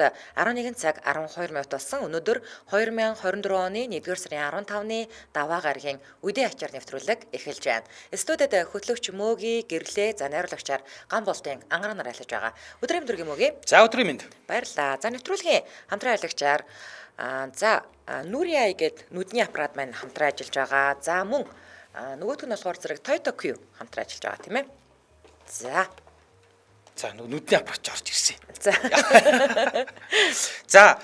11 цаг 12 минут болсон. Өнөөдөр 2024 оны 1-р сарын 15-ны даваа гарагийн үдээ ачаар нэвтрүүлэг эхэлж байна. Студид хөтлөгч Мөөгийн гэрлээ за найруулагчаар ган болтын ангараар айлж байгаа. Өдрийн мэндүргийн Мөөгийн. За өдрийн мэнд. Баярлалаа. За нэвтрүүлгийн хамтран айлгчаар Нүрийн ай гээд нүдний аппарат маань хамтран ажиллаж байгаа. За мөн нөгөөх нь болохоор зэрэг Toyota Q хамтран ажиллаж байгаа тийм ээ. За нүдний аппарат орж ирсэн. За. За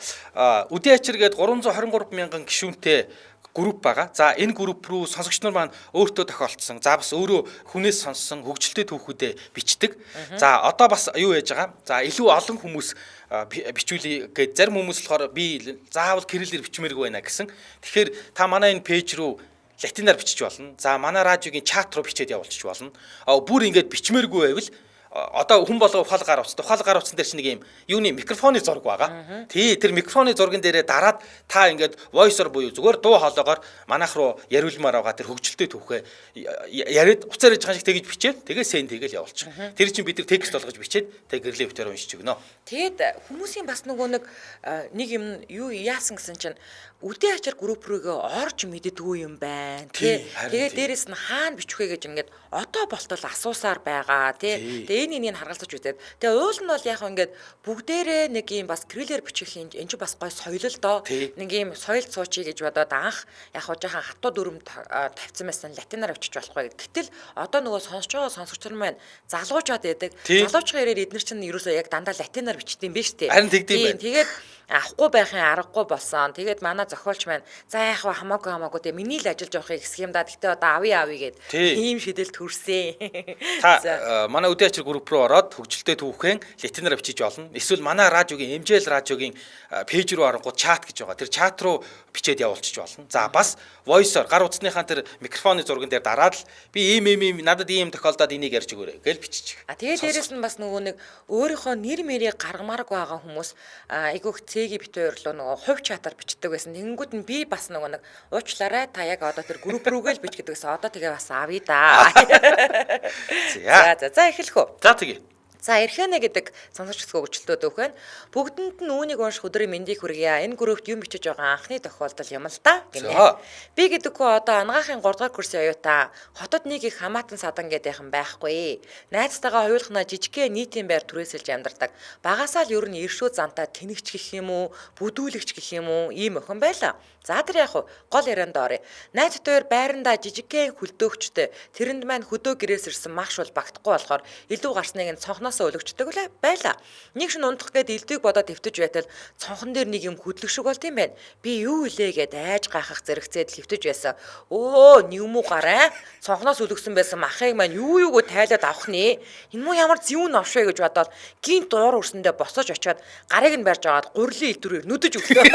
үдээ ачир гээд 323 мянган гишүүнтэй групп байгаа. За энэ групп руу сонсогч нар маань өөртөө тохиолдсон. За бас өөрөө хүнээс сонссон хөгжилтэй түүхүүдэд бичдэг. За одоо бас юу яаж байгаа? За илүү олон хүмүүс бичүүлээ гээд зарим хүмүүс болохоор би заавал кириллээр бичмээргүй байна гэсэн. Тэгэхээр та манай энэ пэйж рүү латинаар бичиж болно. За манай радиогийн чат руу бичээд явуулчих болно. Бүр ингэж бичмээргүй байвал одоо хүн болго ухаал гар утсан. Ухаал гар утсан дээр чинь нэг юм юуны микрофоны зураг байгаа. Тэр микрофоны зурган дээрээ дараад та ингээд voice-ор буюу зүгээр дуу хоолоогоор манайх руу яриулмаар байгаа тэр хөгжилтэй түүхээ яриад уцаар иж байгаа шиг тэгж бичээд тэгээ сен тэгэл явуулчих. Тэр чинь бид нар текст болгож бичээд тэгээ гэрлээ битээр уншиж өгнө. Тэгээд хүмүүсийн бас нэг юм юу яасан гэсэн чинь үдээ ачаар групп рүүгээ орж мэддэггүй юм байна. Тэгээд дээрэс нь хаана бичих вэ гэж ингээд одоо болтол асуусаар байгаа тий. Энийг харгалзаж үзээд. Тэгээ уул нь бол яг ингээд бүгдээрээ нэг юм бас кириллээр бичих юм энэ ч бас гой соёл л доо. Нэг юм соёл цуучий гэж бодоод анх яг жоохон хатуу дүрм тавьсан байсан латинаар авчиж болохгүй. Гэтэл одоо нөгөө сонсож байгаа сонсогч нар маань залуучаад байдаг. Залуучгаа ирээд эднэр чинь ерөөсөө яг дандаа латинаар бичдэг юм биш үү? Харин тэгдэм байх. Тэгээд авахгүй байхын аргагүй болсон. Тэгээд манай зохиолч маань за яг хамаагүй тэгээ миний л ажиллаж явахыг хэсэх юм да. Гэтэ одоо авъя гэгээд ийм шийдэл төрсөн. Та манай үдээ ачир групп руу ороод хөгжилтэй түүхэн латинаар бичиж олно. Эсвэл манай радиогийн MJL радиогийн пэйж рүү оронгууд чат гэж байгаа. Тэр чат руу бичээд явуулчих болно. За бас voice-оор гар утасныхаа тэр микрофоны зурган дээр дараад л би ийм надад ийм тохиолдоод энийг ярьж өгөөрэй гэж бичиж. Тэгээд дээрэс нь бас нөгөө нэг өөрийнхөө нэр мэрийг гаргамааргүй байгаа хүмүүс айгүйх цэгийн бит хоёр руу нөгөө хувь чатаар бичдэг байсан. Тэнгүүд нь би бас нөгөө нэг уучлаарай та яг одоо тэр групп рүүгээ л бич гэдэгээс одоо тэгээ бас авъя да. За эхлэх үү. За тэгье. За эрхэнэ гэдэг сонсогч хөгжилтүүд өөх байна. Бүгдэнд нь үүнийг унших өдрийн мэндийг хүргье. Энэ группт юм бичиж байгаа анхны тохиолдол юм л та гинэ. Би гэдэггүй одоо анагаахын 3 дугаар курсын оюутан хотод нэг их хамаатан садан гэдээхэн байхгүй. Найзтайгаа хоёулахнаа жижигхэн нийтийн байр түрээсэлж амьдардаг. Багасаа л ер нь иршүү зантаа тэнэгч гэх юм уу, бүдүүлэгч гэх юм уу, ийм охин байлаа. За тэр яг гол ярианд орё. Найзтай хоёр байрандаа жижигхэн хөлдөөгчтэй. Тэрэнд маань хөдөө гэрээс ирсэн магш бол багтахгүй болохоор илүү гарсныг нь цонхноос өлөгчдөг байлаа. Нэг шин унтах гээд элдвийг бодоод твтэж байтал цонхон дээр нэг юм хөдлөх шиг болт юм байна. Би юу илээ гэд айж гайхах зэрэгцээд твтэж байсан. Өө нэг юм уу гараа? Цонхноос өлөгсөн байсан махыг маань юуг тайлаад авах нэ? Энэ муу ямар зүүн новш вэ гэж бодоод гинт дуур өрсөндөө босож очиод гарыг нь барьж аваад гурилын элдвэрээр нүдэж өглөө.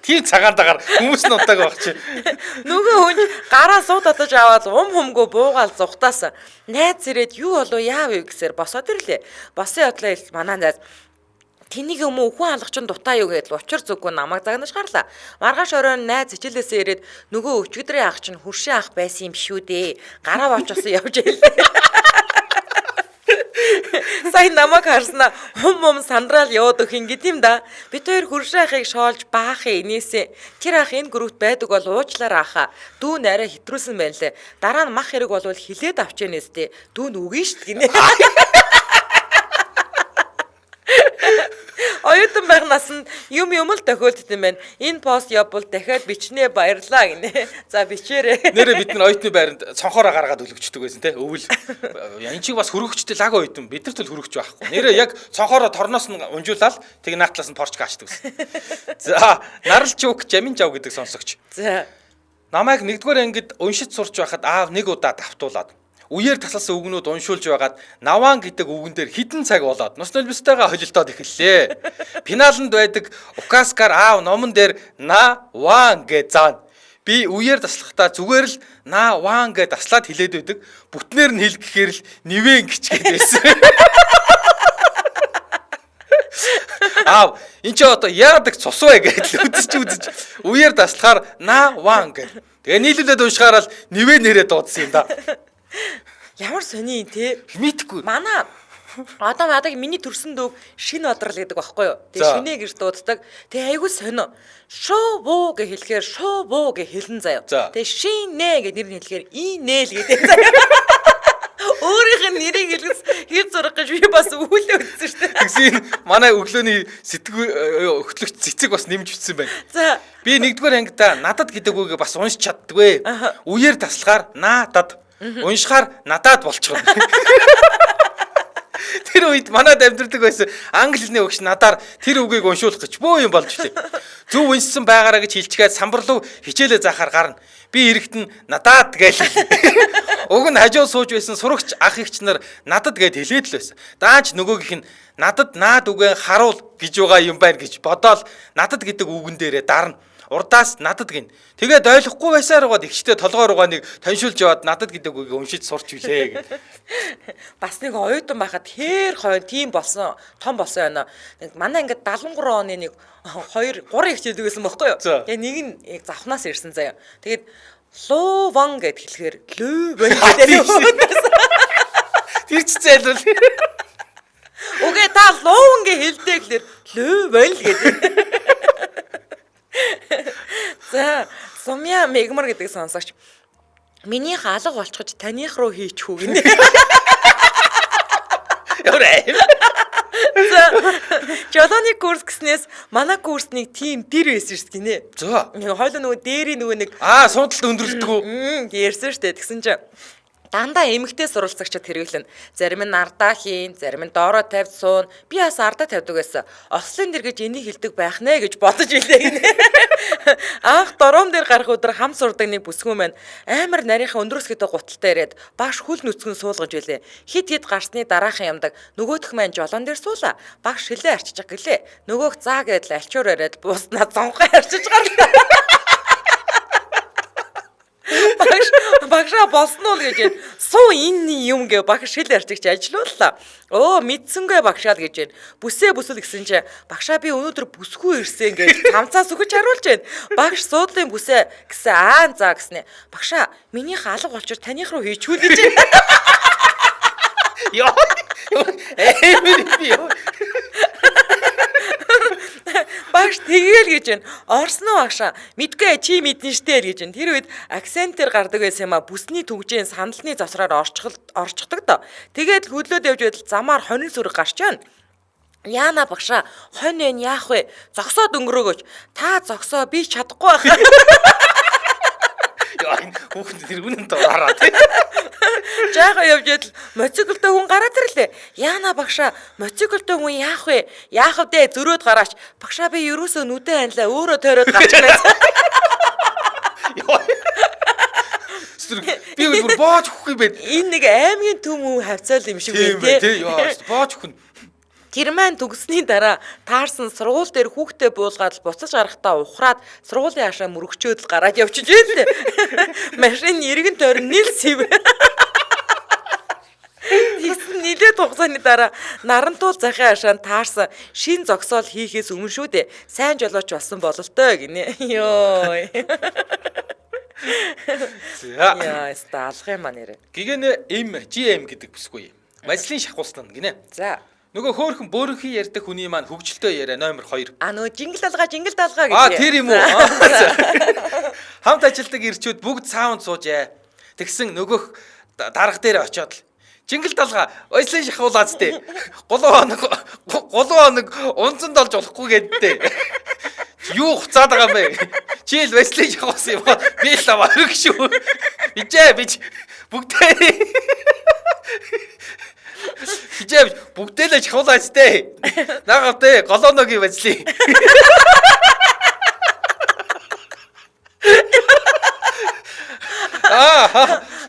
Тийм цагаан дагаар хүмүүс нь удааг байх чи. Нөгөө хүн гараа сууд татаж аваад хумгөө буугаал зүхтаас найз ирээд юу болов яав вэ гэсээр босоод ирлээ. Босын явдлаа манай найз тэнийг юм уу хүн алгачин дутаа юу гэдэл учир зүггүй намайг загнаж гарлаа. Маргааш оройн найз хичээлээсээ ирээд нөгөө өчигдрийн ах чинь хуршийн ах байсан юм шүү дээ. Гараа бочоосоо явж ирлээ. Сайн намайг харснаа хум сандраал яваад өгөх юм гэдэм да. Бид хоёр хуршийн ахыг шоолж баахын инээсээ. Тэр ах энэ групт байдаг бол уучлаарай аха. Дүүн арай хэтрүүлсэн байна лээ. Дараа нь мах хэрэг болвол хилээд авч яанэс тээ. Дүүн үгүй шүү дээ гинэ. Оюутан байх насанд юм л тохиолдсон юм байна. Энэ пост явбал дахиад бичнэ баярлаа гинэ. За бичээрэй. Нэрээ бид нар оюутны байранд цонхоороо гаргаад өлөвчдөг байсан те. Өвөл. Энэ чиг бас хөрөгчтэй лаг оюутан бид нар ч хөрөгч байхгүй. Нэрээ яг цонхоороо торноос нь унжуулаад тэг наатлаас нь порч гаачдаг байсан. За Наралчук Жаминжав гэдэг сонсогч. За намайг 1-р ангид уншиж сурч байхад аав нэг удаа давтуулаад үеэр тасалсан үгнүүд уншуулж байгаад наван гэдэг үгэн дээр хідэн цаг болоод нус нулбистайгаа холилдоод эхэллээ. Пеналанд байдаг Укаскар аав номон дээр наван гэж заана. Би үеэр таслахдаа зүгээр л наван гэж таслаад хэлээд байдаг. Бүтнээр нь хэл гэхээр л нивэн гिचгээд байсан. Аав энэ ч одоо яадаг цус вэ гэж үзэж үеэр таслахаар наван гэж. Тэгээ нийлүүлээд уншихаараа л нивэн нэрээ дуудсан юм да. Ямар сони те. Мэдхгүй. Манай Одоо мадаг миний төрсөн дүүг шин одрал гэдэг байхгүй юу? Тэгээ шинэ гэж дууддаг. Тэгээ айгүй сонио. Шоо буу гэж хэлэхээр шоо буу гэж хэлэн заяа. Тэгээ шинэ гэж нэр нь хэлэхээр инээл гэдэг заяа. Өөрийнх нь нэрийг хэл зурах гэж би бас үүлээ үзсэн шүү дээ. Тэгсэн манай өглөөний хөтлөгч цэцэг бас нэмж бичсэн байна. За би 1-р ангида надад гэдэг үгийг бас уншиж чаддгүй. Үеэр таслахаар наадад, уншихаар надад болчихно. Тэр үед манад амьдрдаг байсан англи хэлний өгч надаар тэр үгийг уншуулах гэж бөө юм болж ирлээ. Зөв уншсан байгаараа гэж хэлчихээд самбар руу хичээлээ заахаар гарна. Би эрэхт нь надад гэж. Уг нь хажуу сууж байсан сурагч ах эгч нар надад гэд хэлээд л байсан. Даанч нөгөөгийнх нь надад наад үгээ харуул гэж байгаа юм байна гэж бодоол надад гэдэг үгэн дээрээ дарна. Урдаас надад гин. Тэгээд ойлгохгүй байсаар угаад ихчтэй толгойр угаа нэг таньшуулж яваад надад гэдэг үгийг уншиж сурч билээ гэх. Бас нэг оюутан байхад хээр хойно тийм болсон, том болсон байна. Нэг манай ингээд 73 оны нэг 2 3 хичээлдэг байсан байхгүй юу? Тэгээ нэг нь яг завхнаас ирсэн заяа. Тэгээд луван гэд хэлэхээр лүвэн гэдэг. Тэр ч зайлвал. Үгүй та луван гэж хэлдэг гэхээр лүвэн гэдэг. За, сумья мегмар гэдэг сонсогч. Миний хаалга болчихож таних руу хийчихүү гинэ. Яваа. За, жолооны курс гэснээс манай курсны тим дэр байсан шүү дээ гинэ. За. Нэг хойлоо нөгөө дээрийн нөгөө нэг суудлалт өндөрлөдөг үү? Ярьсан шүү дээ. Тэгсэн чинь дандаа эмэгтэй суралцагчид хэрэглэн. Зарим нь ардаа хийн, зарим нь доороо тавьж суун. Би бас ардаа тавьдаг байсан. Ослын дэр гэж энийг хэлдэг байх нэ гэж бодож илээ гинэ. Анх дором дээр гарах өдөр хам сурдаг нэг бүсгүн маань амар нарийнхан өндрөөсгөдөө гуталтай ирээд багш хүл нүцгэн суулгаж илээ. Хит хит гарсны дараахан ямдаг нөгөөх маань жолоон дээр суула. Багш шилээ арчиж гэлээ. Нөгөөх заа гэдэл альчуур яриад бууснаа зонхоо арчиж гарлаа. Багшаа болсон уу гэж суу энэ юм гэ багш шил арчигч ажиллууллаа. Мэдсэнгүй багшаад гэж байна. Бүсээ бүсэл гэсэн чинь багшаа би өнөөдөр бүсгүй ирсэн гэж цамцаас өгч харуулж байна. Багш суудлын бүсээ гэсэн заа гэснэ. Багшаа миний хаалга болчоор таних руу хийчихвэл гэж байна. Яа. Багш тэгээл гэж байна. Орсноо багшаа. Мэдгүй чи мэднэ штэ гэж байна. Тэр үед акцентээр гардаг байсан юм а. Бүсний төгжийн сандалны завсраар орчдог доо. Тэгээд хөдлөөд явж байтал замаар хонин сүрэг гарч байна. Яана багшаа хонь энэ яах вэ? Зогсоод өнгөрөөгөөч. Та зогсоо би чадахгүй байх. Яа хүүхэд тэр үнэн дураараа тий. Жаахан явж байтал моциклтой хүн гараад ирлээ. Яана багшаа моциклтой хүн яах вэ? Яах вэ? Зөрөөд гараач. Багшаа би ерөөсөө нүдэ ханлаа өөрөө тойроод гарч байна. Би бүр боож өгөх юм бэ. Энэ нэг аймгийн төм үү хавцаал юм шиг байна тий. Яа боож өгөх нь. Тэр маань төгссний дараа таарсан сургууль дээр хүүхдээ буулгаад буцаж гарахтаа ухраад сургуулийн хашаа мөрөгчөөд л гараад явчихж байлээ. Машин эргэн тойрон нийлсэв. Тэгсэн нилээд хугацааны дараа нарантуул захын хашаанд таарсан шин зогсоол хийхээс өмнө шүү дээ. Сайн жолооч болсон бололтой гинэ. Йоо. Яа, стаалах юм аа нэрэ. Гигэнэ GM гэдэг бүсгүй. Мазлын шахуулсан гинэ. За. Нөгөө хөөхөн бөөрөнхий ярьдаг хүний маань хөвгөлтэй яриа номер 2. Нөгөө жингл далгаа гэж. Тэр юм уу? Хамт ажилдаг ирчүүд бүгд саунд суужээ. Тэгсэн нөгөөх дарга дээр очиод л жингл далгаа ойслын шахуулаад тээ. Голоо нэг унцанд олж болохгүй гэдтэй. Юу хуцаад байгаа юм бэ? Чи л ойслын шахуулсан юм аа. Би л аварг шүү. Бич бүгдээ хижээв бүгдээ л шахуулаач тээ. Наагав тээ голооногийн бацлий.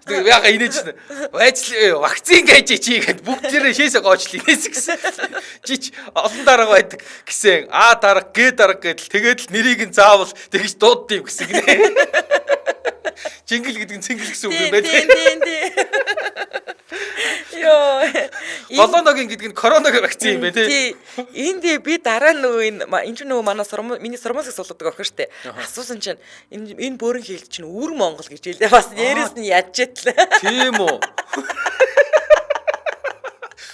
Яга инээж вакцин гэж чи гэд бүгд тэрэ шээсээ гоочл инээс гэсэн. Чич олон дарга байдаг гэсэн. А дарга, Г дарга гэдэл тэгээд л нэрийг нь заавал тэгж дууддъя гэсэн гинэ. Жингл гэдэг нь цэнгэл гэсэн үг юм байна. Тийм. Йоо. Голооногийн гэдэг нь коронагийн вакцин юм байна тий. Энд би дараа нөгөө энэ ч нөгөө манай миний сурмаас суулгадаг охин штэ. Асуусан чинь энэ бөөрн хэлт чинь өвөр Монгол гэж хэлээ. Бас нэрээс нь ядчитлээ. Тийм үү.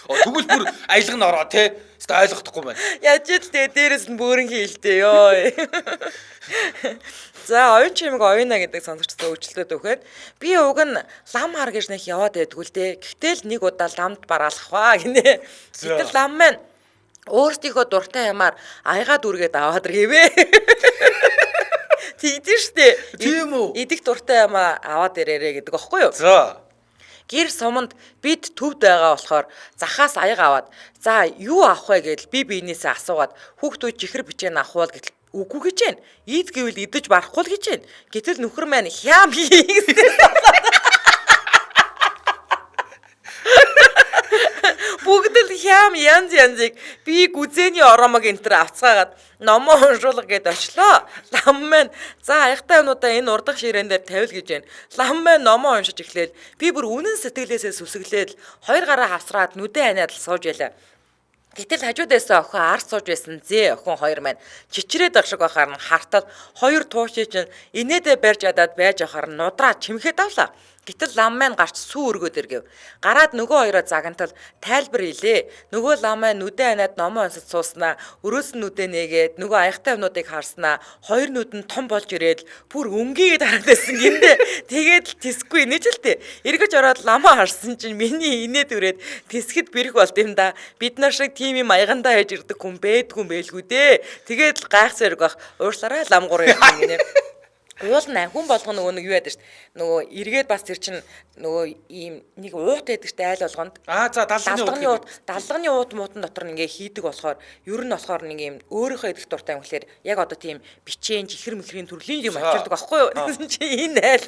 Тэгвэл бүр аялга нь ороо те. Өөртөө ойлгохдохгүй байна. Яаж л тэгээ дээрэс нь бөөрн хийлдээ ёо. За оюун чимэг оюуна гэдэг сонсогчдод өвчлөлтөд өгөхөд би уг нь лам хар гэж нэг яваад байдгүй л дээ. Гэтэл нэг удаа ламд бараалах ба гинэ. Гэтэл лам маань өөрсдийнхөө дуртай ямаар аяга дүргээд аваад ирэвэ. Тэгдэж штэ. Тийм үү? Идэх дуртай ямаа аваад ирээрээ гэдэг аахгүй юу? За. Гэр суманд бид төвд байгаа болохоор захаас аяг аваад за юу авах вэ гэдэл би биенээсээ асуугаад хүүхдүүд чихэр бичээн авах бол гэтэл үгүй гэж байна. Ийд гэвэл идэж барахгүй л гэж байна. Гэтэл нөхөр маань хям хийгсэн. Бүгд л хям янзыг би гүзээний оромог энтер авцгаагаад номоо уншуулга гэд очлоо. Лам маань за аягтай юмудаа энэ урдах ширээн дээр тавил гэж байна. Лам маань номоо уншиж эхлээл би бүр үнэн сэтгэлээсээ сүсгэлээд хоёр гараа хавсраад нүдэн ханиад л сууж ялаа. Гэтэл хажуудаасаа охин ард сууж байсан зээ охин хоёр маань чичрээд ах шиг байхаар нь хартал хоёр тууши чинь инээдээ барьж ядаад байж ахаар нь нудраа чимхэд авлаа. Гэтэл лам маань гарч сүү өргөөд иргэв. Гараад нөгөө хоёроо загантал тайлбар хийлээ. Нөгөө лам маань нүдэн ханиад номоо унсаж сууснаа, өрөөс нь нүдэн нээгээд нөгөө аягтай юмнуудыг харснаа, хоёр нүд нь том болж ирээд бүр өнгийгээд хараад байсан гиндэ. Тэгээд л тисгүй нэжэлтэй. Эргэж ороод ламаа харсан чинь миний инээд үрээд тисгэд бэрх болд юм да. Бид нар шиг тийм юм аягандаа хийж ирдэг хүн бэдгүй бэлгүй дээ. Тэгээд л гайхсарг бах. Уурлаарай лам гурав юм гинэ. Уул нь хүн болгоно нөгөө нэг юу яадаг шүү. Нөгөө эргээд бас тэр чинь нөгөө ийм нэг уут байдаг шүү айл болгонд. За далганы уут муутан дотор ингээ хийдэг болохоор ер нь болохоор нэг юм өөрийнхөө идэх дуртай юм гэхэлэр яг одоо тийм бичээн чихэр мэхрийн төрлийн юм ачирдаг байхгүй юу. Тэгсэн чи энэ айл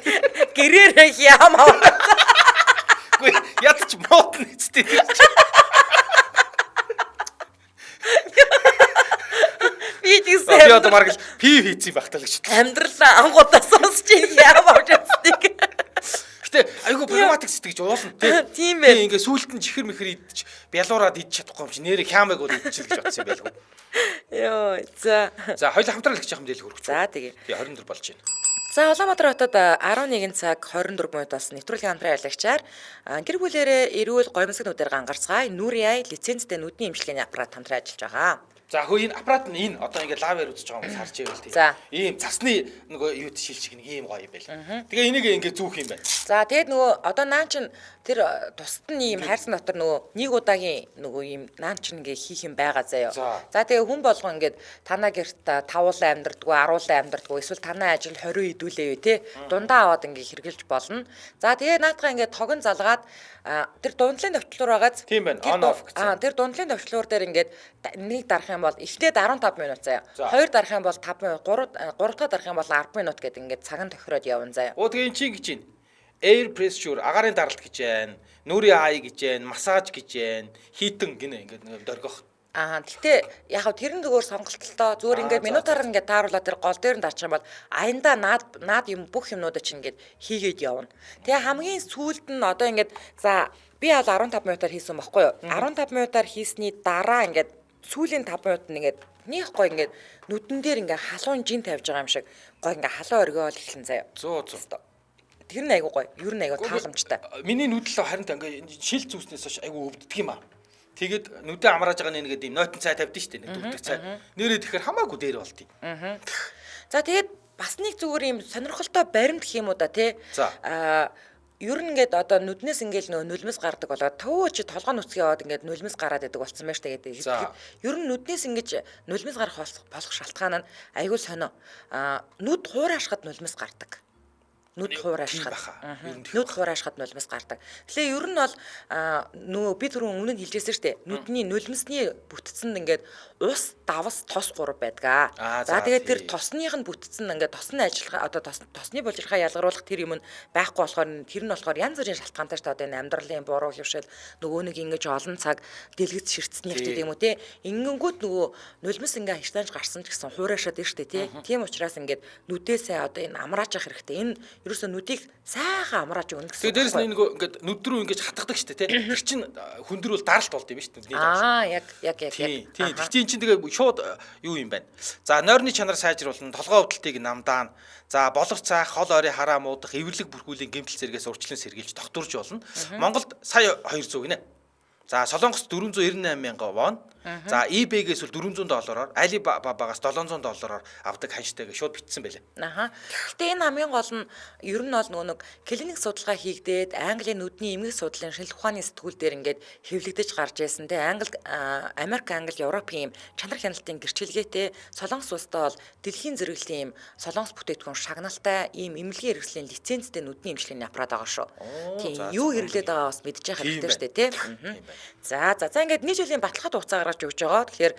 гэрээр яам аваа. Гүй ядч муутан эцтэй. Би одоо маргал пив хийцэн багтал гэж. Амьдралаа ангуудаа сонсч яам авч үзтийг. Гэтэ айгу прагматик сэтгэж уулна тийм ээ. Ингээ сүулт нь чихэр мэхэр идчих бялуураад идчих чадахгүй юм чи нэрээ хямаг бол идчих гэж бодсон юм байлгүй. Йоо за. За хоёул хамтрал их жахам дээл хөрөх. За тэгээ. 24 болж байна. За Улаанбаатар хотод 11 цаг 24 минутаас нэвтрүүлгийн хамтран ярилцлагчаар гэр бүлэрээ эрүүл гоёмсгнуудаар гангарцгаая нүрийн лицензтэй нүдний эмчилгээний аппарат хамтран ажиллаж байгаа. За хөө энэ аппарат нь энэ одоо ингээд лавер үзэж байгаа хүмүүс харж байвал тийм. Ийм цасны нөгөө юуд шилжих нэг ийм гоё юм байл. Тэгээ энийг ингээд зүүх юм байна. За тэгээд нөгөө одоо наан чин тэр тусад нь ийм хайрцаг дотор нөгөө нэг удаагийн нөгөө ийм наан чин ингээд хийх юм байгаа заяа. За тэгээ хүн болгоо ингээд танаа гэрт тавуулан амьдрдггүй, аруулан амьдрдггүй, эсвэл танаа ажил 20 идүүлээ юу те. Дундаа аваад ингээд хэрглэж болно. За тэгээ наадгаа ингээд тогон залгаад тэр дундлын төвчлөр байгааз тийм байна. On off гэсэн. Тэр дундлын төвчлөр дээр ингээд нэг дарах юм бол эхлээд 15 минут заяа. Хоёр дарах юм бол 5 минут, гурав дахь дарах юм бол 10 минут гэдэг ингээд цаг нь тохироод явна заяа. Тэгээ эн чинь гэж байна. Air pressure агаарын даралт гэж байна. Нүрийн ай гэж байна, массаж гэж байна. Хийтэн гинэ ингээд нэг дөргөх. Гэтэ яг хав тэрэн зүгээр сонголтолтой зүгээр ингээд минутаар ингээд тааруулаад тэр гол дээр нь дарчих юм бол аяндаа наад юм бүх юмнуудаа чинь ингээд хийгээд явна. Тэгээ хамгийн сүүлд нь одоо ингээд за би бол 15 минутаар хийсэн байхгүй юу? 15 минутаар хийсний дараа ингээд сүүлийн 5 минут нэгээд нөх гой ингээд нүдэн дээр ингээд халуун жин тавьж байгаа юм шиг гой ингээд халуун өргөөл эхлэн заяа. 100. Тэр нь айгуу гоё. Ер нь айгуу тааламжтай. Миний нүдэл харин ингээд шил зүүснээс хойш айгуу өвддөг юм аа. Тэгээд нүдэн амрааж байгаа нэг юм нойтон цай тавьдэн штэ нэг дүрдэг цай. Нэрээ тэгэхээр хамаагүй дээр болт юм. За тэгээд бас нэг зүгээр юм сонирхолтой баримт гэх юм уу да тий. Ер нь ингээд одоо нүднээс ингээд нөө нулимс гардаг болоод төвөө чи толгой нүцгий яваад ингээд нулимс гараад байдаг болсон байж та гэдэг. Ер нь нүднээс ингээд нулимс гарах болох шалтгаан нь айгүй сонио. Нүд хуурашхад нулимс гардаг. Нүд хуурашхад нулимс гардаг. Тэгэхээр ер нь бол нөгөө би түрүүн өмнө нь хэлжсэн шүү дээ. Нүдний нулимсны бүтцэнд ингээд ус, давс, тос 3 байдаг. За тэгээд тэр тосных нь бүтцэн ингээд тосны ажиллагаа одоо тосны булчирхаа ялгаруулах тэр юм нь байхгүй болохоор тэр нь болохоор янз бүрийн шалтгаантай шүү дээ. Одоо энэ амьдралын буруу хөвшил нөгөө нэг ингэж олон цаг дэлгэц ширцсэний гэдэг юм уу те. Ингэнгүүт нөгөө нулимс ингээд хштанж гарсан ч гэсэн хуурашаад шүү дээ те. Тийм учраас ингээд нүдээсээ одоо энэ амрааж явах хэрэгтэй. Энэ ерөөсөө нүдийг сайхан амрааж өгнө гэсэн. Тэгээ дээрэс нь нэг ингээд нүд рүү ингэж хатгадаг шүү дээ тий. Тэр чинь хүндрүүл даралт болд юм шүү дээ. Яг. Тийм. Тэр чинь тэгээ шууд юу юм байна. За нойрны чанар сайжруулна, толгой өвдөлтийг намдаана. За болох цаах, хол ойрын хараа муудах, эвэрлэг бүрхүүлийн гэмтэл зэрэгээс урьдчилан сэргийлж докторж болно. Монголд сая 200 гинэ. За Солонгос 498,000 вон. За eBay-гээс бол $400-оор, Alibaba-гаас $700-оор авдаг ханштай гэж шууд бичсэн байлаа. Аха. Гэтэ энэ хамгийн гол нь ер нь бол нөгөө нэг клиник судалгаа хийгдээд Английн нүдний эмгэг судлалын шинжилгээ ухааны сэтгүүл дээр ингээд хэвлэгдэж гарч ирсэн те Америк, Англи, Европын чанар хяналтын гэрчлэгээтэй Солонгос улстай бол дэлхийн зэрэглэлийн Солонгос бүтээгдэхүүн шагналтай ийм эмнэлгийн хэрэгслийн лицензтэй нүдний эмчилгээний аппарат байгаа шүү. Тийм юу хэрэглээд байгаа бас мэдчих хэрэгтэй шүү дээ те. За ингээд нийтлэлийн баталгаат хугацаа гаргаж өгч байгаа. Тэгэхээр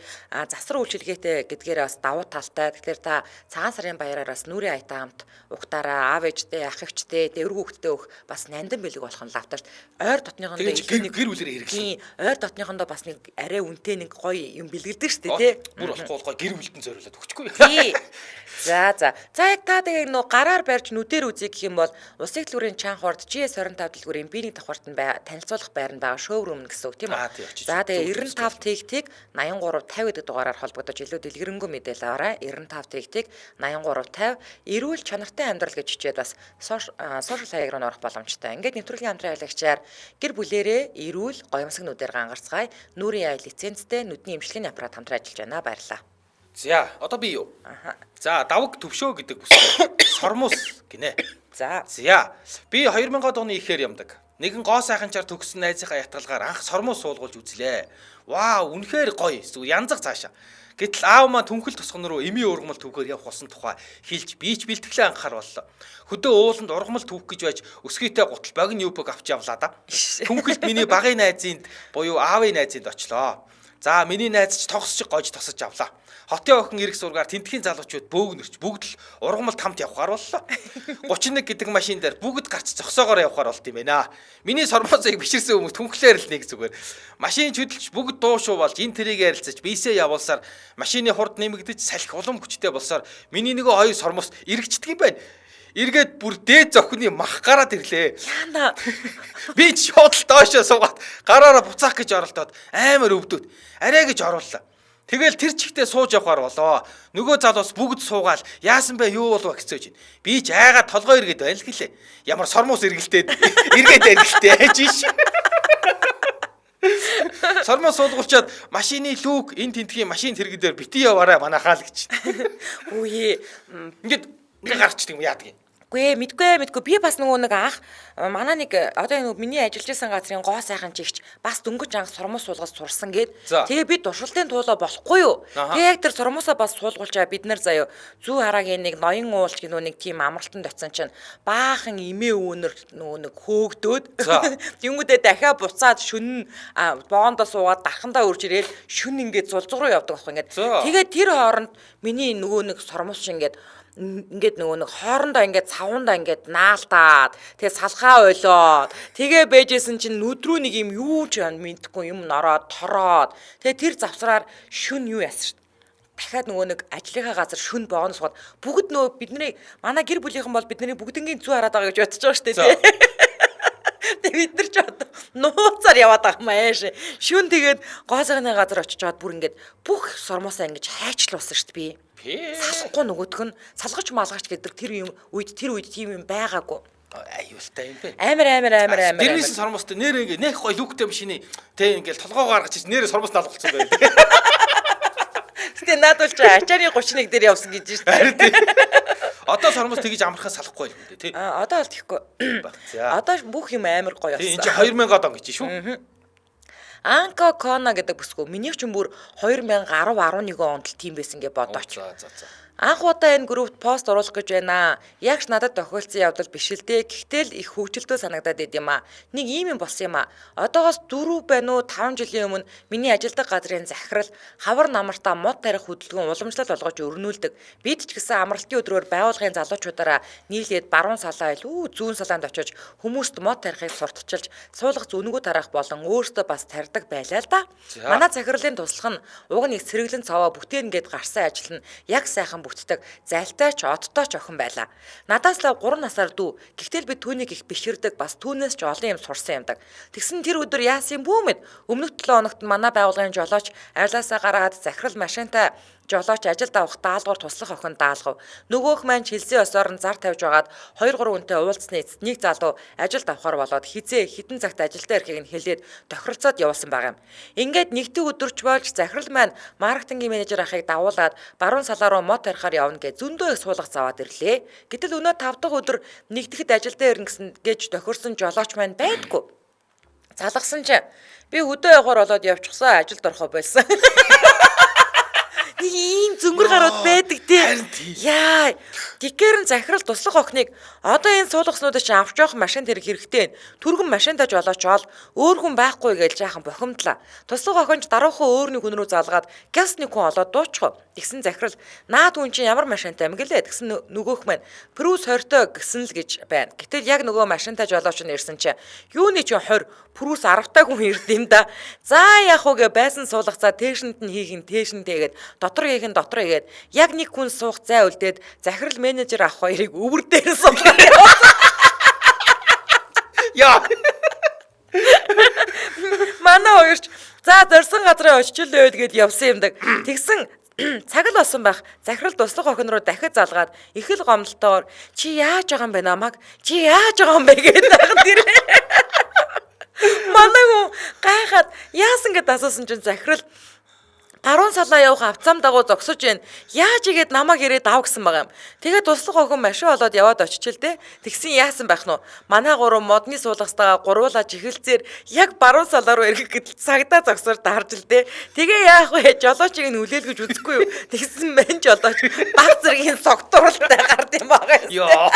засвар үйлчилгээтэй гэдгээр бас давуу талтай. Тэгэхээр та цагаан сарын баяраар бас нүрийн аятаа хамт угтаараа аав ээжтэй, ах эгчтэй, дэврэг хүүхэдтэй өгөх бас нандин бэлэг болох нь лавтаж. Ойр дотныхондоо гэр бүлэрээ хэрэглэсэн. Ойр дотныхондоо бас нэг арай үнэтэй нэг гоё юм бэлгэлдэг шүү дээ тий. Бүр болохгүй гоё гэр бүлтэн зориулаад өгчихгүй. Тий. За яг та тэгээ нөө гараар барьж нүдээр үзье гэх юм бол Улсын төлөвлөрийн чанхурд GS25 дэлгүүрийн биений давхарт нь танилцуулах байр нь байгаа шоурум гэсэн үг тийм үү. За тэгээ 95 тэгтиг 8350 гэдэг дугаараар холбогдож илүү дэлгэрэнгүй мэдээлэл аваарай. 95 тэгтиг 8350 эрүүл чанартай амьдрал гэж хичээд бас сошиал хаяг руу орох боломжтой. Ингээд нэвтрүүлгийн хамтран аялагчаар гэр бүлэрээ эрүүл гоёмсог нүдээр гангарцгаая. Нүрийн ая лицензтэй нүдний эмчилгээний аппарат хамтран ажиллаж байна. Баярлалаа. За одоо би юу? За давг төвшөө гэдэг бүсгүй сормус гинэ. За би 2000-ад оны ихээр ямдаг. Нэгэн гоо сайханчаар төгссөн найзынхаа ятгалгаар анх сормус суулгуулж үзлээ. Вау, үнэхээр гоё. Зүг янзах цаашаа. Гэтэл аав маань түнхэл тусган руу эми ургамал түүхээр явах болсон тухай хэлж би ч бэлтгэлээ анхаар боллоо. Хөдөө ууланд ургамал түүх гэж байж өсгийтэй гутал богино юбог авч явлаа да. Түнхэлд миний багын найзынд буюу аавын найзынд очлоо. За миний найз ч тогсч гож тосож авлаа. Хотын охин эрх сургаар тентхийн залуучууд бөөгнөрч бүгд л ургамалд хамт явхаар боллоо. 31 гэдэг машин дээр бүгд гарч зогсоогоор явхаар болт юм байна. Миний сормоцыг биширсэн хүмүүс түнхлээр л нэг зүгээр. Машин чөдөлж бүгд дуушуу болж энэ тэрийг ярилцаж бийсээ явуулсаар машины хурд нэмэгдэж салхи улам хүчтэй болсоор миний нөгөө хоёр сормос эргэждэг юм байна. Эргээд бүр дээд зохины мах гараад ирлээ. Яна. Би ч шууд доошоо суугаад гараараа буцаах гэж оролдоод амар өвдөд. Арай гэж орууллаа. Тэгэл тэр чигтээ сууж явахаар болоо. Нөгөө залуус бүгд суугаал яасан бэ юу болов гэцээж байна. Би ч айгаа толгой эргээд байна л гэлээ. Ямар сормос эргэлдээд эргээд эргэлдээ жиш. Сормос суулгуулчаад машины лүк энэ тентгийн машин тэрэгдээр бити яваарай манайхаа л гэж. Үе. Ингээд гарчдаг юм яадаг юм. Мэдгүй би бас нөгөө нэг анх манай нэг одоо энэ миний ажиллаж байсан газрын гоо сайхан чигч бас дөнгөж анх сормос суулгаж сурсан гээд тэгээ би туршилтын туулаа болохгүй юу. Тэгээ яг тэр сормосоо бас суулгуулчаа бид нар заяа зүү хараагийн нэг ноён уулч гэнүү нэг тийм амралтанд очсон чинь баахан имээ өөнөр нөгөө нэг хөөгдөөд тэнгүүдээ дахиад буцаад шүн боондоо суугаад дархандаа үрж ирээл шүн ингээд зулцг руу явдаг байхгүй ингээд тэгээ тэр хооронд миний нөгөө нэг сормос шиг ингээд нөгөө нэг хоорондоо ингээд цавундаа ингээд наалтаад тэгээ салхаа ойлоод тэгээ бэжсэн чинь нүдрүү нэг юм юу ч мэдхгүй юм нороод тороод тэгээ тэр завсраар шүн юу яасан шүү дээ. Дахиад нөгөө нэг ажлынхаа газар шүн боогноос гоод бүгд нөгөө бидний манай гэр бүлийнхэн бол бидний бүгднгийн зүү хараад байгаа гэж бодож байгаа шүү дээ. Тэгээ бид нар ч одоо нууцаар яваад байгаа юм ааш. Шүн тэгээд гоосгоны газар очиж чад бүр ингээд бүх сормосоо ингэж хайчлуулсан шүү дээ би. Салахгүй нөгөөх нь салгаж малгаач гэдэг тэр үед тийм юм байгаагүй. Аюултай юм бэ. Амар. Тэрнээс сормостой нэр ингээ нэх гой лүктэй машины тэ ингээл толгоо гаргаж ич нэрээ сормос налгуулсан байна. Гэтэ наадвал чи ачааны 31 дээр явсан гэж шүү дээ. Одоо сормос тэгж амархан салахгүй юм дээ тий. Одоо бол тийхгүй. Одоо бүх юм амар гоё болсон. Энд чи 2000-ад он гэж шүү. Анко Кона гэдэг бүсгүй. Миний ч юм бүр 2010 11 онд л тийм байсан гэж бодооч. Анх удаа энэ группт пост оруулах гэж байна. Яг ч надад тохиолдсон явдал биш л дээ. Гэхдээ л их хөвгчлөлтөө санагдаад байд юм аа. Нэг ийм юм болсон юм аа. Одоогоос 4 байна уу 5 жилийн өмнө миний ажилдаг газрын захирал хавар намартаа мод тарих хөдөлгөөн уламжлал болгож өрнүүлдэг. Бид ч гэсэн амралтын өдрөөр байгууллагын залуучуудаараа нийлээд баруун салаа илүү зүүн салаанд очиж хүмүүст мод тарихыг сурталчилж суулгах зүнгүү тарах болон өөртөө бас тарьдаг байлаа л да. Манай захирлын туслах нь уг нэг сэргэлэн цаваа бүтээн гээд гарсан ажил нь яг сайхан бүтдэг зайлтай ч одтой ч охин байлаа. Надаас л 3 насаар дүү. Гэхдээ би түүнийг их биширдэг бас түүнээс ч олон юм сурсан юмдаг. Тэгсэн тэр өдөр яасан бүү мэд өмнөх 7 хоногт манай байгууллагын жолооч арилаасаа гараад захирал машинтай жолооч ажилд авах даалгавар туслах охин даалгав. Нөгөөх маань хилсэн ёсоор нь зар тавьж байгаад 2 3 хүнтэй уулзсны эцэст нэг залуу ажилд авахар болоод хизээ хитэн цагт ажилдаа ирэхийг нь хэлээд тохиролцоод явуулсан байгаа юм. Ингээд нэгдүг өдөрч болж захирал маань маркетингийн менежер ахыг дагуулад баруун салаа руу мод тарихаар явна гэж зөндөө их суулгах заваад ирлээ. Гэтэл өнөө 5 дахь өдөр нэгдэхэд ажилдаа ирнэ гэсэн гэж тохирсон жолооч маань байдгүй. Залгасан чинь би хөдөө явахаар болоод явчихсан ажилд орохоо болсон. Нэг ийм зөнгөр гарууд байдаг тий. Яа, тэгэхээр нь захирал туслах охиныг одоо энэ суулгаснуудаа чи авч явах машин тэрэг хэрэгтэй байна. Түргэн машинтаа жолоочоод өөр хүн байхгүй гэж яахан бохимдлаа. Туслах охинч даруухан өөрний хүн рүү залгаад гяс нэг хүн олоод дуучхав. Тэгсэн захирал наад хүн чинь ямар машинтай юм гэлээ. Тэгсэн нөгөөх маань Прус 20-той гисэн л гэж байна. Гэтэл яг нөгөө машинтаа жолооч нь ирсэн чинь юуны чинь 20 Прус 10-тай хүн ирд юм да. За яах вэ гэ байсан суулгацаа тэшнэнд нь хийх нь тэшнтэйгээд дотор хийх нь дотор хийгээд яг нэг хүн суух зай үлдээд захирал менежер ах хоёрыг өвөр дээр суулгаад явуулсан. Яа. Манай хоёрч за зорсон газраа очичлээ гэд явсан юмдаг. Тэгсэн цаг л болсон байх. Захирал туслах охин руу дахид залгаад их л гомдолтоор чи яаж байгаа юм бэ намайг? Чи яаж байгаа юм бэ гэдэг байхад тэр. Манай хүн гайхаад яасан гэд асуусан чинь захирал баруун салаа явах авцам дагуу зогсож байна. Яаж игээд намайг ирээд ав гэсэн байгаа юм. Тэгээд туслах охин машин болоод яваад очичил дээ. Тэгсэн яасан байх нь вэ? Манай гурав модны суулгастайгаа гурвуулаа чихэлцээр яг баруун салаа руу эргэх гэдэл цагдаа зогсоор дарж л дээ. Тэгээ яах вэ? Жолоочийг нь хүлээлгэж үзэхгүй юу? Тэгсэн мэн жолооч баг зэргийн согтууралтай гард юм байгаа юм. Яа.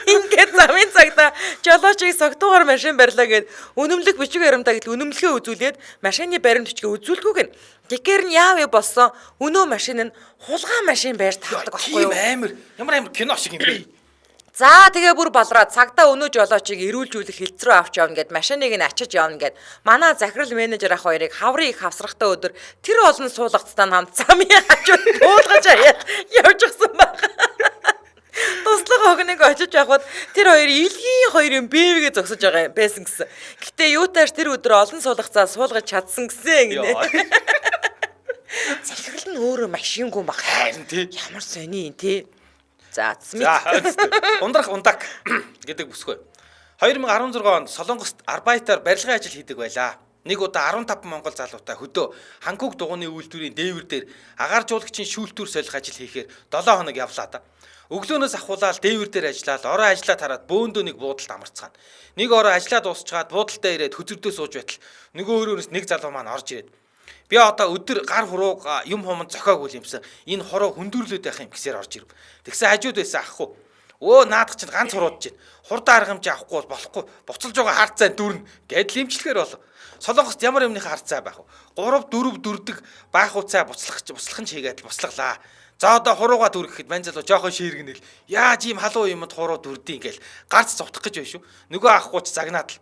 Ингээд замын цагта жолоочийг согтуугаар машин барьлаа гэд үнэмлэх бичиг баримтаа гэдэл үнэмлэхээ үзүүлээд машины баримт бичгээ үзүүлэхгүйг нь тэгэхээр нь яав болсон өнөө машин нь хулгай машин байж тавдаг байхгүй юу? Амар. Ямар кино шиг юм бэ? За тэгээ бүр балраад цагтаа өнөө жолоочийг эрүүлжүүлэх хилцрүү авч явна гэд машиныг нь ачиж явна гэд манай захирал менежер ах хоёрыг хаврын их хавсрахтай өдөр тэр олон суулгацтай хамт замын хажууд дуулгаж явж гисэн байна. Туслах охиныг очиж явахад тэр хоёр илгийн хоёрын бэвгээ зогсож байгаа юм байсан гэсэн. Гэтэ юутааш тэр өдөр олон суулгацаа суулгаж чадсан гэсэн гинэ. Захирал нь өөрөө машингүй баг. Харин тий. Ямар сони тий. За ундрах ундаг гэдэг бүсгүй. 2016 онд Солонгост арбайтаар барилгын ажил хийдэг байлаа. Нэг удаа 15 монгол залуутай хөдөө Ханкук дугуйны үйлдвэрийн дээвэр дээр агаар жуулагчийн шүүлтүүр солих ажил хийхээр 7 хоног явлаа та. Өглөөнөөс ахуулаад дээвэр дээр ажиллаад орой ажиллаад хараад бөөндөө нэг буудалд амарцгаана. Нэг орой ажиллаад дуусчаад буудалтаа ирээд хөзөрдөө сууж байтал нөгөө өөрөөс нэг залуу маань орж ирээд би одоо өдөр гар хурууг юм хумд зохиогүй юмсан. Энэ хороо хүндүрлээд байх юм гэсээр орж ирв. Тэгсэн хажууд байсан ахгүй. Өө наадах чинь ганц хурууд чинь. Хурдан аргамжаа авахгүй болохгүй. Буцалж байгаа харцаа дүүрнэ. Гэдэл имчлэхээр болов. Солонгост ямар юмны харцаа байх вэ? 3 4 дөрдөг баах уцаа буцлах нь чигээд буцлаглаа. За одоо хуруугаа дүргэхэд мань залуу жоохон ширгэнэл. Яаж ийм халуун юмд хуруу дүрдий ингээл гарц цовтох гэж байна шүү. Нөгөө ахгүй ч загнаад л.